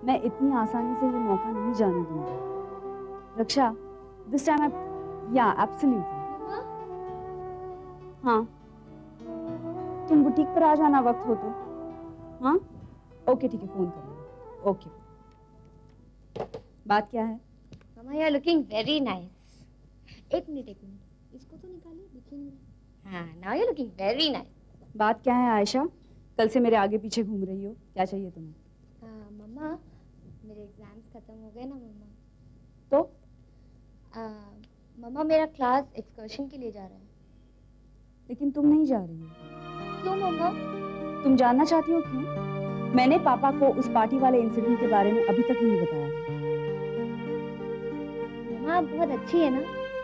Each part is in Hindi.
मैं इतनी आसानी से ये मौका नहीं जाने दूंगी। रक्षा, दिस टाइम या एब्सोल्युटली। हाँ, तुम बुटीक पर आ जाना वक्त हो तो। हाँ ओके ठीक है, फोन कर लेना। ओके। बात क्या है? Mamma you are looking very nice. एक मिनट इसको तो निकालिए, दिख ही नहीं रहा। हाँ, now you are looking very nice. बात क्या है आयशा? कल से मेरे आगे पीछे घूम रही हो, क्या चाहिए तुम्हें? मम्मा मेरे एग्जाम्स खत्म हो गए ना मम्मा। तो मम्मा मेरा क्लास एक्सकर्शन के लिए जा रहा है। लेकिन तुम नहीं जा रही हो। क्यों मम्मा? तुम जानना चाहती हो क्यों? मैंने पापा को उस पार्टी वाले इंसिडेंट के बारे में अभी तक नहीं बताया। मम्मा आप बहुत अच्छी है ना,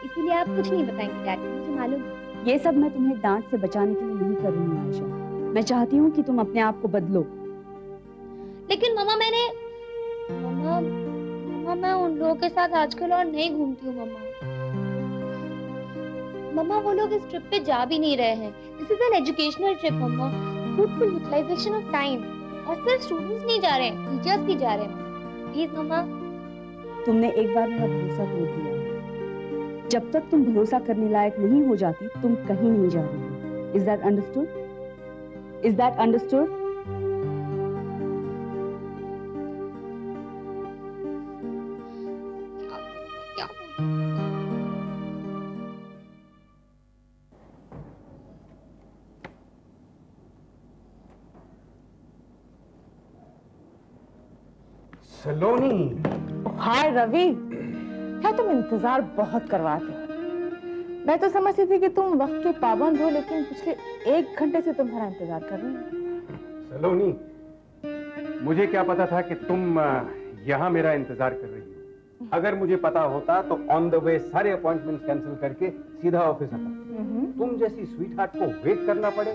इसीलिए आप कुछ नहीं बताएंगे डैडी, मुझे मालूम है। ये सब मैं तुम्हें डांट से बचाने के लिए नहीं कर रही हूँ आयशा। मैं चाहती हूँ कि तुम अपने आप को बदलो। लेकिन मम्मा मैं उन लोगों के साथ आजकल और नहीं घूमती हूँ मम्मा। मम्मा वो लोग इस ट्रिप पे जा भी नहीं रहे हैं। This is an educational trip mamma, fruitful utilisation of time. और सिर्फ स्टूडेंट्स नहीं जा रहे हैं, टीचर्स भी जा रहे हैं। प्लीज मम्मा। तुमने एक बार मेरा भरोसा तोड़ दिया है। जब तक तुम भरोसा करने लायक नहीं हो जाती, तुम कहीं नहीं जा रही हो। Is that understood? Is that understood? सलोनी। हाय रवि, क्या तुम इंतजार बहुत करवाते हो? मैं तो समझती थी कि तुम वक्त के पाबंद हो, लेकिन पिछले 1 घंटे से तुम्हारा इंतजार कर रही हूँ। सलोनी, मुझे क्या पता था कि तुम यहाँ मेरा इंतजार कर रही हो। अगर मुझे पता होता तो ऑन द वे सारे अपॉइंटमेंट कैंसिल करके सीधा ऑफिस आता। तुम जैसी स्वीट हार्ट को वेट करना पड़े,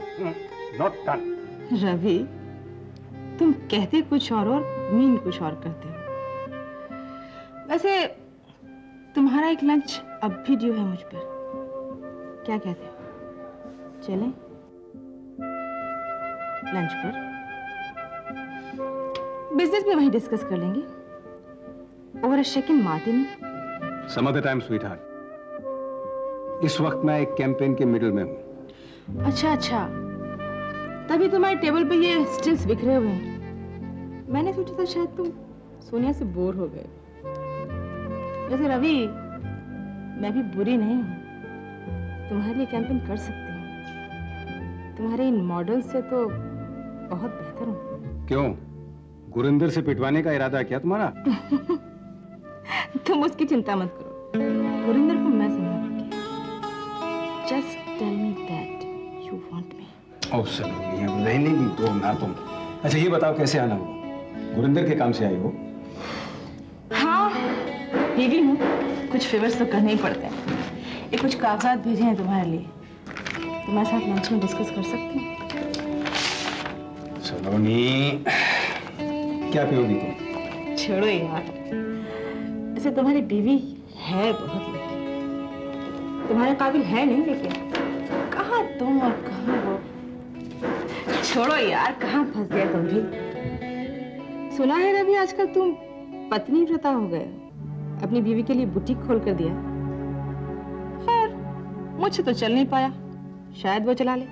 नॉट डन। रवि, तुम कहते कुछ और मीन कुछ और करते हो। वैसे तुम्हारा एक लंच अब भी ड्यू है मुझ पर, क्या कहते हो? चलें लंच पर? बिजनेस भी वहीं डिस्कस कर लेंगे। Over a second martini. Some other time sweetheart. इस वक्त मैं एक कैंपेन के मिडिल में हूँ। अच्छा, तभी तुम्हारे टेबल पे ये स्टिल्स बिखरे हुए हैं। मैंने सोचा था शायद तुम सोनिया से बोर हो गए। वैसे रवि, मैं भी बुरी नहीं हूँ, तुम्हारे लिए कैंपेन कर सकती हूँ। तुम्हारे इन मॉडल से तो बहुत बेहतर हूँ। क्यों, गुरिंदर से पिटवाने का इरादा है क्या तुम्हारा? तुम उसकी चिंता मत करो, गुरिंदर को मैं संभालूंगी। Just tell me that you want me. Oh Saloni, अब रहने भी दो ना तुम। अच्छा ये बताओ कैसे आना हुआ? गुरिंदर के काम से आई हो? हाँ, बीवी हूँ, कुछ फेवर्स तो करने ही पड़ते हैं। ये कुछ कागजात भेजे हैं तुम्हारे लिए, तुम्हारे साथ लंच में डिस्कस कर सकती हूँ। सलोनी, क्या पियोगी तुम? छोड़ो यार, वैसे तुम्हारी बीवी है बहुत लकी। तुम्हारे काबिल है नहीं, लेकिन कहाँ तुम और कहाँ वो। छोड़ो यार, कहाँ फंस गए तुम भी। सुना है रवि, आजकल तुम पत्नी व्रता हो गए, अपनी बीवी के लिए बुटीक खोल कर दिया। खैर मुझसे तो चल नहीं पाया, शायद वो चला ले।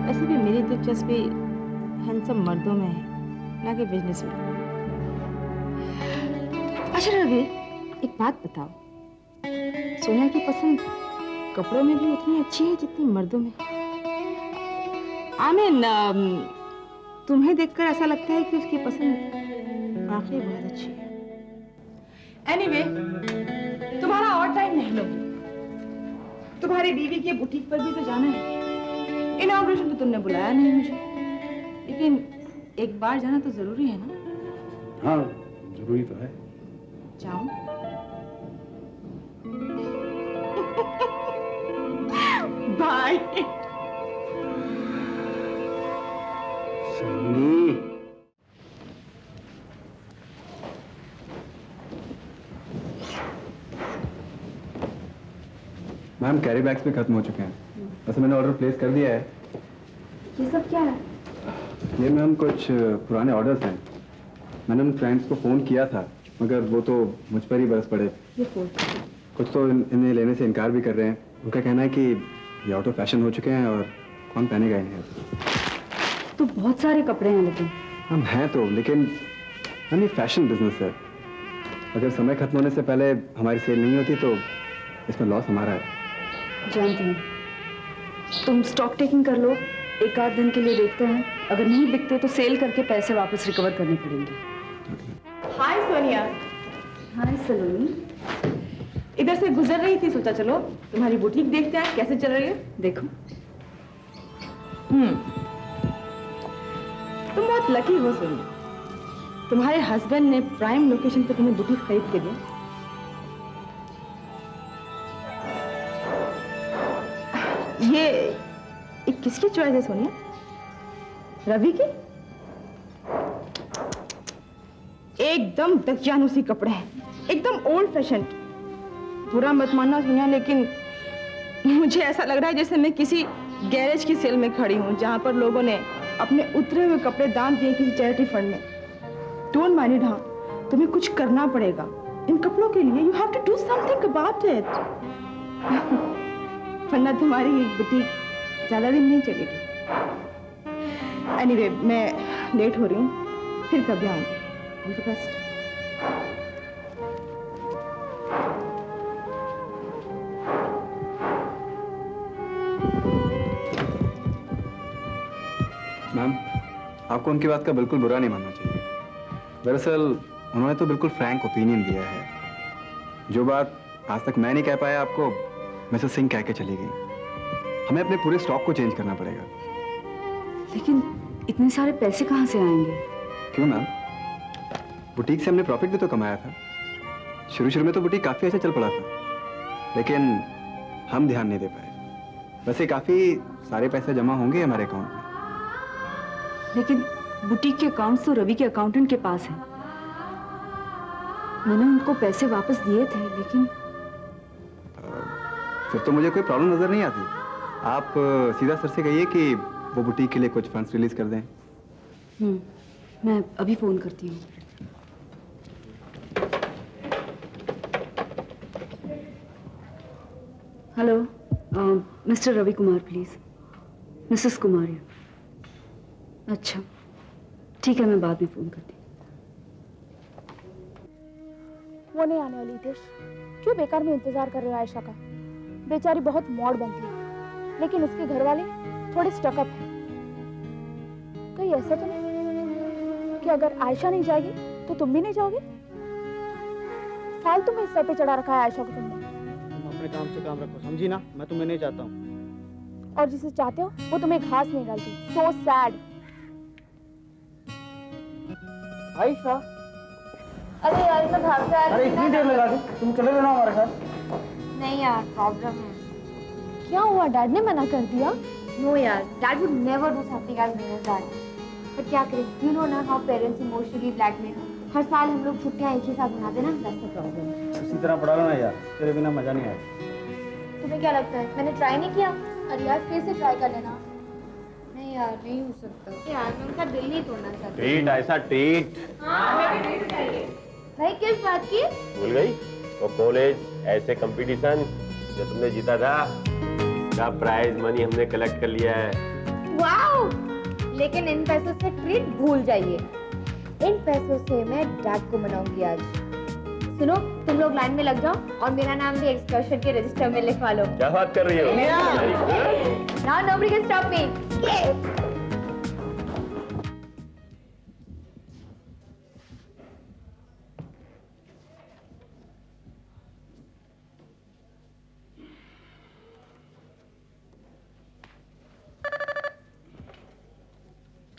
वैसे भी मेरी दिलचस्पी हैंडसम मर्दों में है, ना कि बिजनेस में। अच्छा रवि, एक बात बताओ, सोनिया की पसंद कपड़ों में भी उतनी अच्छी है जितनी मर्दों में? तुम्हें देखकर ऐसा लगता है कि उसकी पसंद वाकई बहुत अच्छी है। एनीवे, तुम्हारा और टाइम नहीं लूंगी। तुम्हारी बीवी के बुटीक पर भी तो जाना है। इनॉग्रेशन तो तुमने बुलाया नहीं मुझे, लेकिन एक बार जाना तो जरूरी है ना? हाँ जरूरी तो है। जाऊं? बाय। मैम कैरी बैग्स भी खत्म हो चुके हैं। वैसे मैंने ऑर्डर प्लेस कर दिया है। ये सब क्या है? ये मैम कुछ पुराने ऑर्डर्स हैं। मैंने उन क्लाइंट्स को फ़ोन किया था, मगर वो तो मुझ पर ही बरस पड़े। ये फोन कुछ तो इन्हें लेने से इनकार भी कर रहे हैं। उनका कहना है कि ये आउट ऑफ फैशन हो चुके हैं और कौन पहनेगा इन्हें। तो बहुत सारे कपड़े हैं लेकिन। हम हैं तो, लेकिन हम ये फैशन बिजनेस है। अगर समय खत्म होने से पहले हमारी सेल नहीं होती तो इसमें लॉस हमारा है। जानती हूँ। तुम स्टॉक टेकिंग कर लो, एक आध दिन के लिए देखते हैं, अगर नहीं बिकते तो सेल करके पैसे वापस रिकवर करने पड़ेंगे। हाय सोनिया। हाय सलोनी। इधर से गुजर रही थी, सोचा चलो तुम्हारी बुटीक देखते हैं कैसे चल रही है। देखो। तुम बहुत लकी हो सोनिया, तुम्हारे हस्बैंड ने प्राइम लोकेशन पे तुम्हें बुटीक खरीद के दी। ये किसकी चॉइस है सोनिया? रवि की? एकदम दकियानुसी कपड़े हैं, एकदम ओल्ड फैशन। बुरा मत मानना सोनिया, लेकिन मुझे ऐसा लग रहा है जैसे मैं किसी गैरेज की सेल में खड़ी हूँ जहाँ पर लोगों ने अपने उतरे हुए कपड़े दान दिए किसी चैरिटी फंड में। Don't mind it. हाँ, तुम्हें कुछ करना पड़ेगा इन कपड़ों के लिए। You have to do something about it, वरना तुम्हारी बुटीक ज्यादा दिन नहीं चलेगी। एनीवे, मैं लेट हो रही हूँ, फिर कभी आऊँगी। All the best. मैम, आपको उनकी बात का बिल्कुल बुरा नहीं मानना चाहिए। दरअसल उन्होंने तो बिल्कुल फ्रैंक ओपिनियन दिया है। जो बात आज तक मैं नहीं कह पाया आपको, मिसेस सिंह कह के चली गई। हमें अपने पूरे स्टॉक को चेंज करना पड़ेगा। लेकिन इतने सारे पैसे कहाँ से आएंगे? क्यों मैम, बुटीक से हमने प्रॉफिट भी तो कमाया था। शुरू में तो बुटीक काफी अच्छा चल पड़ा था, लेकिन हम ध्यान नहीं दे पाए। वैसे काफी सारे पैसे जमा होंगे हमारे अकाउंट में। लेकिन बुटीक के अकाउंट्स तो रवि के अकाउंटेंट के पास हैं। मैंने उनको पैसे वापस दिए थे, लेकिन फिर तो मुझे कोई प्रॉब्लम नजर नहीं आती। आप सीधा सर से कहिए कि वो बुटीक के लिए कुछ फंड्स रिलीज कर दें। मैं अभी फोन करती हूँ। Hello, Mr Ravi Kumar please. Mrs Kumar. अच्छा ठीक है, मैं बाद में फोन करती हूँ। वो नहीं आने वाली देश, क्यों बेकार में इंतजार कर रहे हो आयशा का? बेचारी बहुत मॉड बनती है, लेकिन उसके घर वाले थोड़े स्टकअप हैं। कहीं ऐसा तो नहीं कि अगर आयशा नहीं जाएगी तो तुम भी नहीं जाओगे? फालतू में सर पे चढ़ा रखा है आयशा को तुमने। तुम अपने काम से काम रखो, समझी ना? मैं तुम्हें नहीं चाहता हूँ। और जिसे चाहते हो वो तुम्हें घास नहीं डालती। So sad. आयशा, अरे यार मैं भाग जा अरे इतनी देर लगा दी, तुम चले जाना हमारे साथ। नहीं यार, प्रॉब्लम है। क्या हुआ? डैड ने मना कर दिया? नो यार, dad would never do something as big as that. But क्या करें, यू नो ना हाउ पेरेंट्स इमोशनली ब्लैकमेल। हर साल हम लोग छुट्टियां एक ही साथ मनाते ना, दैट्स द प्रॉब्लम। इसी तरह पढ़ा लो ना यार, तेरे बिना मजा नहीं आया। तुम्हें क्या लगता है मैंने ट्राई नहीं किया? अरे यार फिर से ट्राई कर लेना। नहीं यार, नहीं हो सकता यार, मैं उनका दिल नहीं तोड़ना चाहती। ट्रीट, ऐसा ट्रीट। भाई किस बात की? भूल गई वो कॉलेज ऐसे कंपटीशन जो तुमने जीता था, का प्राइज मनी हमने कलेक्ट कर लिया है। वाओ! लेकिन इन पैसों से ट्रीट भूल जाइए। इन पैसों से मैं डैड को मनाऊंगी आज। सुनो, तुम लोग लाइन में लग जाओ और मेरा नाम भी एक्सकर्शन के रजिस्टर में लिखवा लो। क्या बात कर रही हो? Now nobody can stop me. Yeah.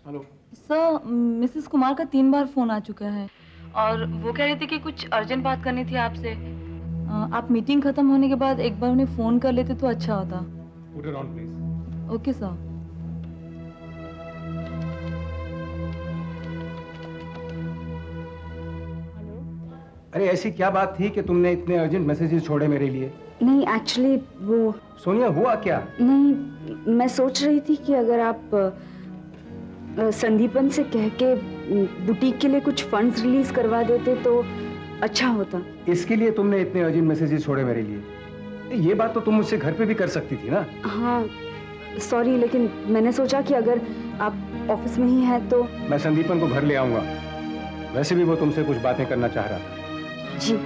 Hello sir, Mrs Kumar का 3 बार फोन आ चुका है और वो कह रही थी कि कुछ अर्जेंट बात करनी थी आपसे। आप मीटिंग खत्म होने के बाद एक बार उन्हें फोन कर लेते तो अच्छा होता। Put her on, please. Okay sir. अरे ऐसी क्या बात थी कि तुमने इतने अर्जेंट मैसेजेस छोड़े मेरे लिए? नहीं, एक्चुअली वो सोनिया, हुआ क्या? नहीं, मैं सोच रही थी कि अगर आप संदीपन से कह के बुटीक के लिए कुछ फंड्स रिलीज करवा देते तो अच्छा होता। इसके लिए तुमने इतने अर्जेंट मैसेजेस छोड़े मेरे लिए? ये बात तो तुम मुझसे घर पे भी कर सकती थी ना। हाँ सॉरी, लेकिन मैंने सोचा कि अगर आप ऑफिस में ही हैं तो। मैं संदीपन को घर ले आऊंगा, वैसे भी वो तुमसे कुछ बातें करना चाह रहा था। जी।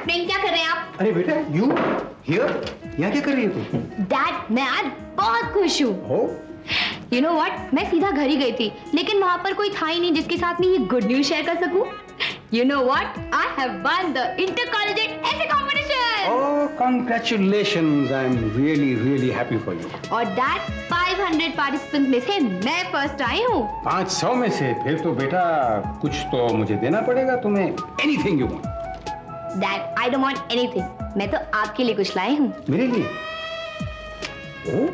क्या कर रहे हैं आप? अरे बेटा, यू हियर? यहाँ क्या कर रही है तुम? डैड, मैं आज बहुत खुश हूँ। You know what? मैं सीधा घर ही गई थी, लेकिन वहाँ पर कोई था ही नहीं जिसके साथ मैं ये गुड न्यूज शेयर कर सकूँ। You know what? I have won the intercollegiate essay competition. Oh, congratulations! I am really, really happy for you. और डैड 500 पार्टिसिपेंट्स में से मैं फर्स्ट आई हूँ। 500 में से? फिर तो बेटा कुछ तो मुझे देना पड़ेगा तुम्हें। Anything you want. Dad, I don't want anything. मैं तो आपके लिए कुछ लाई हूँ। मेरे लिए? ओह,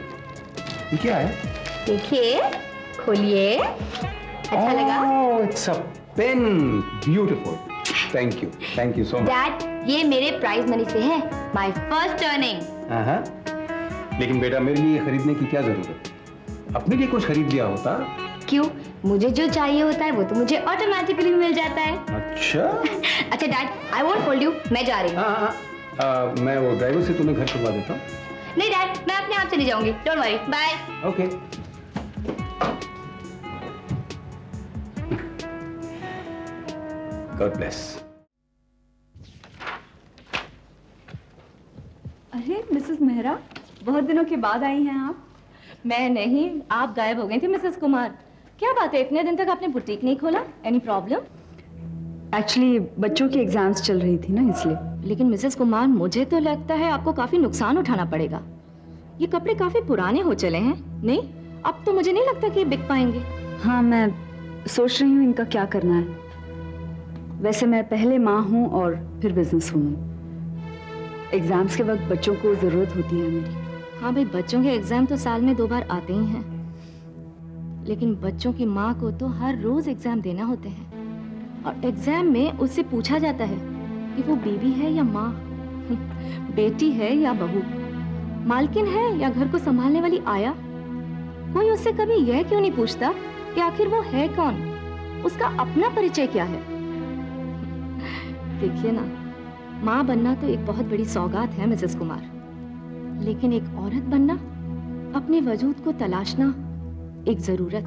ये क्या है? देखिए, खोलिए। अच्छा लगा? Oh, it's a pen. Beautiful. Thank you so much. Dad, ये मेरे प्राइज मनी से है। My first earning. हाँ, लेकिन बेटा मेरे लिए खरीदने की क्या जरूरत है? अपने लिए कुछ खरीद लिया होता। क्यों? मुझे जो चाहिए होता है वो तो मुझे ऑटोमेटिकली मिल जाता है। अच्छा। अच्छा dad, I won't hold you. मैं जा रही हूँ। हाँ, मैं वो ड्राइवर से तुम्हें घर छुड़वा देता हूँ। नहीं डैड, मैं अपने आप चली जाऊंगी। Don't worry. Bye. Okay. God bless. अरे मिसेस मेहरा, बहुत दिनों के बाद आई हैं आप। मैं नहीं, आप गायब हो गई थी मिसेस कुमार। क्या बात है, इतने दिन तक आपने बुटीक नहीं खोला? Any problem? एक्चुअली बच्चों की एग्जाम्स चल रही थी ना, इसलिए। लेकिन मिसेस कुमार, मुझे तो लगता है आपको काफी नुकसान उठाना पड़ेगा। ये कपड़े काफी पुराने हो चले हैं। नहीं, अब तो मुझे नहीं लगता कि ये बिक पाएंगे। हाँ, मैं सोच रही हूँ इनका क्या करना है। वैसे मैं पहले माँ हूँ और फिर बिजनेस वूमन। एग्जाम्स के वक्त बच्चों को जरूरत होती है मेरी। हाँ भाई, बच्चों के एग्जाम तो साल में 2 बार आते ही हैं, लेकिन बच्चों की माँ को तो हर रोज एग्जाम देना होते हैं। और एग्जाम में उससे पूछा जाता है कि वो बीवी है या माँ, बेटी है या बहू, मालकिन है या घर को संभालने वाली आया। कोई उससे कभी यह क्यों नहीं पूछता कि आखिर वो है कौन, उसका अपना परिचय क्या है। देखिए ना, माँ बनना तो एक बहुत बड़ी सौगात है मिसेस कुमार, लेकिन एक औरत बनना, अपने वजूद को तलाशना एक जरूरत।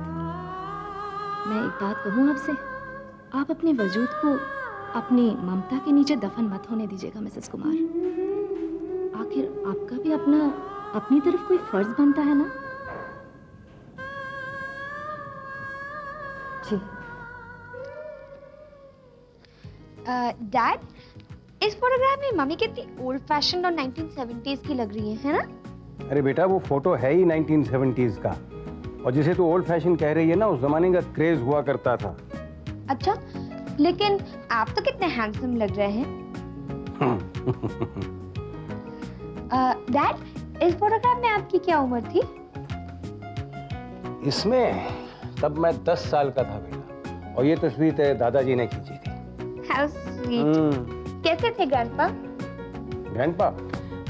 मैं एक बात कहूँ आपसे, आप अपने वजूद को अपनी ममता के नीचे दफन मत होने दीजिएगा मिसेस कुमार। आखिर आपका भी अपनी तरफ कोई फर्ज बनता है ना। जी। डैड, इस फोटोग्राफ में मम्मी कितनी ओल्ड फैशन और 1970s की लग रही है ना? अरे बेटा, वो फोटो है ही 1970s का, और जिसे तू ओल्ड फैशन कह रही है ना, उस जमाने का क्रेज हुआ करता था। अच्छा, लेकिन आप तो कितने हैंडसम लग रहे हैं। डैड, इस फोटोग्राफ में आपकी क्या उम्र थी? इसमें तब मैं 10 साल का था बेटा, और ये तस्वीर तेरे दादाजी ने खींची थी। How sweet. कैसे थे ग्रैंडपा? ग्रैंडपा?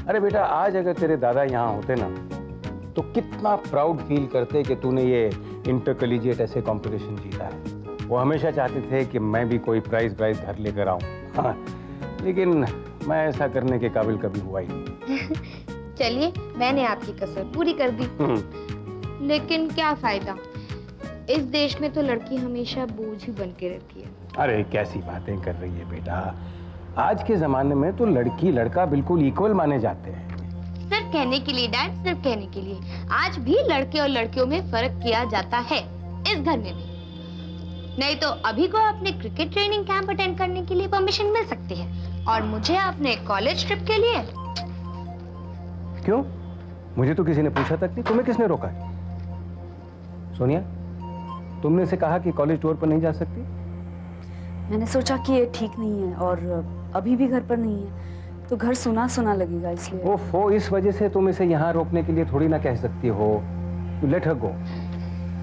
अरे बेटा, आज अगर तेरे दादा यहाँ होते ना, तो कितना प्राउड फील करते कि तूने ये इंटरकॉलेजिएट ऐसे कंपटीशन जीता है। वो हमेशा चाहते थे कि मैं भी कोई प्राइज घर लेकर आऊँ। हाँ, लेकिन मैं ऐसा करने के काबिल कभी हुआ ही नहीं। चलिए, मैंने आपकी कसर पूरी कर दी। लेकिन क्या फायदा, इस देश में तो लड़की हमेशा बोझ ही बन के रहती है। अरे कैसी बातें कर रही है बेटा, आज के जमाने में तो लड़की लड़का बिल्कुल इक्वल माने जाते हैं। सिर्फ कहने के लिए डैड, सिर्फ कहने के लिए। आज भी लड़के और लड़कियों में फर्क किया जाता है, इस घर में भी। नहीं तो अभी को अपने क्रिकेट ट्रेनिंग कैंप अटेंड करने के लिए परमिशन मिल सकती है, और मुझे अपने कॉलेज ट्रिप के लिए। क्यों? मुझे तो किसी ने पूछा तक नहीं। तुम्हें किसने रोका? सोनिया, तुमने से कहा कि कॉलेज टूर पर नहीं जा सकती। मैंने सोचा कि ये ठीक नहीं है, और अभी भी घर पर नहीं है तो घर सुना सुना लगेगा, इसलिए। ओफो, इस वजह से तुम इसे यहाँ रोकने के लिए थोड़ी ना कह सकती हो। लेट हर गो।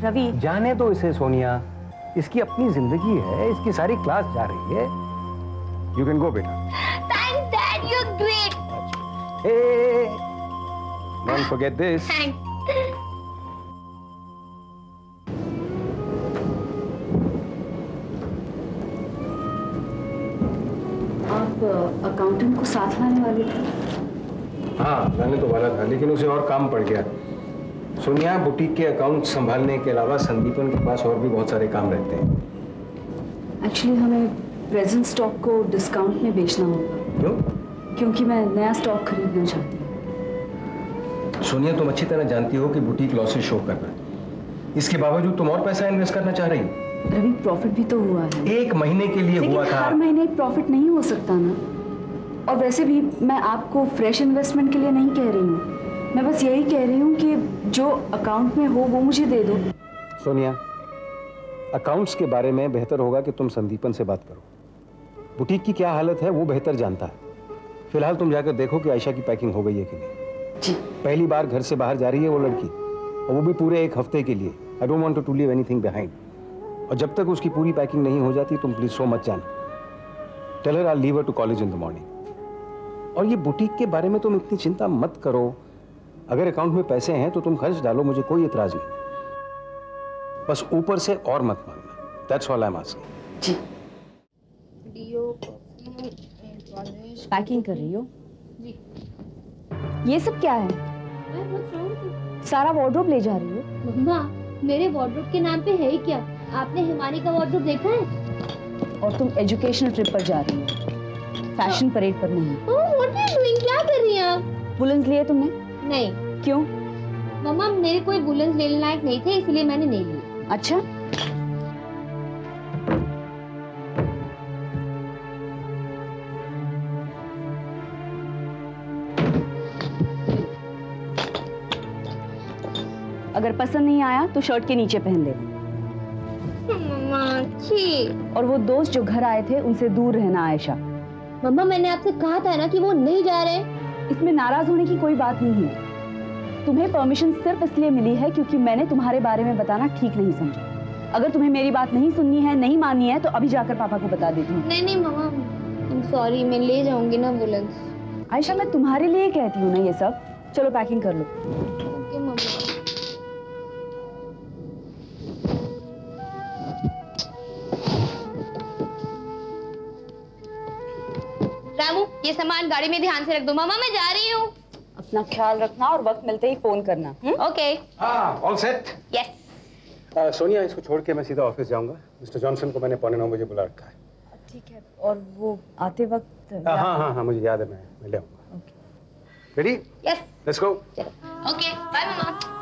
रवि, जाने दो इसे सोनिया, इसकी अपनी जिंदगी है, इसकी सारी क्लास जा रही है। यू कैन गो बेटा। great. Hey, don't forget this. Thanks. आप अकाउंटेंट को साथ लाने वाले थे? हाँ, लाने तो वाला था, लेकिन उसे और काम पड़ गया। सोनिया, बुटीक के अकाउंट संभालने के अलावा संदीपन के पास और भी बहुत सारे काम रहते हैं। एक्चुअली हमें प्रेजेंट स्टॉक को डिस्काउंट में बेचना होगा। क्यों? क्योंकि मैं नया स्टॉक खरीदना चाहती हूँ। सोनिया, तुम अच्छी तरह जानती हो कि बुटीक लॉसेस शो कर रहा है। इसके बावजूद तुम और पैसा इन्वेस्ट करना चाह रही हो। रवि, प्रॉफिट भी तो हुआ है। 1 महीने के लिए हुआ था। हर महीने प्रॉफिट नहीं हो सकता ना। और वैसे भी मैं आपको फ्रेश इन्वेस्टमेंट के लिए नहीं कह रही हूँ। मैं बस यही कह रही हूँ कि जो अकाउंट में हो वो मुझे दे दो। सोनिया, अकाउंट्स के बारे में बेहतर होगा कि तुम संदीपन से बात करो। बुटीक की क्या हालत है वो बेहतर जानता है। फिलहाल तुम जाकर देखो कि आयशा की पैकिंग हो गई है कि नहीं। जी। पहली बार घर से बाहर जा रही है वो लड़की, और वो भी पूरे 1 हफ्ते के लिए। I don't want to leave anything behind. और जब तक उसकी पूरी पैकिंग नहीं हो जाती तुम प्लीज सो मत जाना। Tell her I leave her to college in the morning. और ये बुटीक के बारे में तुम इतनी चिंता मत करो। अगर अकाउंट में पैसे हैं तो तुम खर्च डालो, मुझे कोई एतराज नहीं। बस ऊपर से और मत मांगना। That's all I am asking. जी। पैकिंग कर रही हो? जी। ये सब क्या है? सारा वार्डरोब ले जा रही हो? मम्मा, मेरे वार्डरोब के नाम पे है ही क्या? आपने हिमानी का वार्डरोब देखा है? और तुम एजुकेशनल ट्रिप पर जा रही हो, फैशन परेड पर नहीं। ओह, व्हाट आर यू डूइंग? क्या कर रही हैं आप? वुलन्स लिए तुमने? नहीं। क्यों? मम्मा, मेरे कोई वुलन्स लेने लायक नहीं थे, इसलिए मैंने नहीं लिए। अच्छा। अगर पसंद नहीं आया तो शर्ट के नीचे पहन लेना। मम्मा, छी। और वो दोस्त जो घर आए थे उनसे दूर रहना आयशा। मम्मा, मैंने आपसे कहा था ना कि वो नहीं जा रहे। इसमें नाराज होने की कोई बात नहीं है। तुम्हें परमिशन सिर्फ इसलिए मिली है क्योंकि मैंने तुम्हारे बारे में बताना ठीक नहीं समझा। अगर तुम्हें मेरी बात नहीं सुननी है, नहीं माननी है, तो अभी जाकर पापा को बता देती हूँ। नहीं नहीं मम्मा, आई एम सॉरी, मैं ले जाऊंगी ना वुलन्स। आयशा, मैं तुम्हारे लिए कहती हूँ ना ये सब। चलो पैकिंग कर लो। ओके मम्मा। रामू, ये सामान गाड़ी में ध्यान से रख दो। मामा, मैं जा रही हूँ। अपना ख्याल रखना और वक्त मिलते ही फोन करना। ओके। हाँ, ऑल सेट। यस। सोनिया, इसको छोड़ के मैं सीधा ऑफिस जाऊंगा। मिस्टर जॉनसन को मैंने 8:45 बजे बुला रखा है। ठीक है। और वो आते वक्त हाँ, मुझे याद है, मैं ले आऊंगा। Ready? Yes. Let's go. Okay, bye mama.